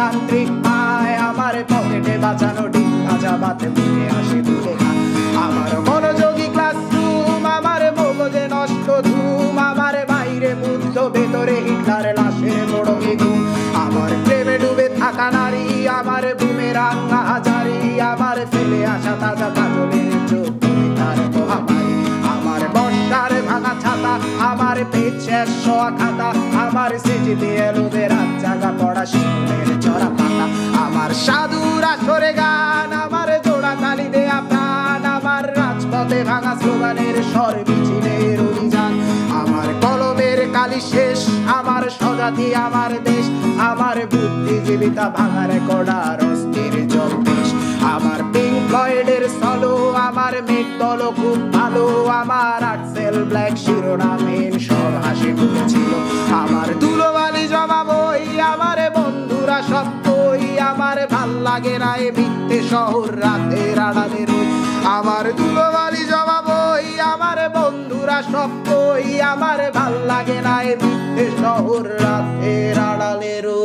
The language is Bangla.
যান্ত্রিক পায়, আমার পকেটে বাঁচানো ডিম ভাজা ভাতে মুখে আসে তুলে খায়। আমার মনোযোগী ক্লাসরুম, আমার মগজে নষ্ট ধুম, আমার বাইরে বুদ্ধ ভেতরে হিটলার লাশের মোড়কে ঘুম। আমার প্রেমে ডুবে থাকা নারী, আমার বুমেরাং হাজারি, আমার ফেলে আসা তাজা কাজলের চোখ তার মহামারী। আমার বর্ষার ভাঙা ছাতা, আমার পেট শেষ শোয়া খাতা, আমার স্মৃতিতে এলোবে রাত জাগা পড়া শিশুদের চড়া পাতা। আমার সাধুর আসরে গান, আমার জোড়া তালি দেয়া প্রাণ, আমার রাজপথে ভাঙা স্লোগানের স্বর মিছিলের অভিযান। আমার কলমের কালি শেষ, আমার স্বজাতি আমার দেশ, আমার বুদ্ধিজীবিতা ভাঙার কড়ার অস্থির জলদেশ। আমার পিঙ্ক ফ্লয়েডের সলো, আমার মেট দল খুব ভালো, আমার আর্টসেল ব্ল্যাক শিরোনামহীন সব হাসি ফুটেছিল। আমার ধুলোবালি জমা বই, আমার বন্ধুরা সব কই, আমার ভাল লাগে না এ মিথ্যে শহর রাতের আড়ালে রই। আমার ধুলোবালি জমা বই, আমার বন্ধুরা সব কই, আমার ভাল লাগে না এ মিথ্যে শহর রাতের আড়ালে রই।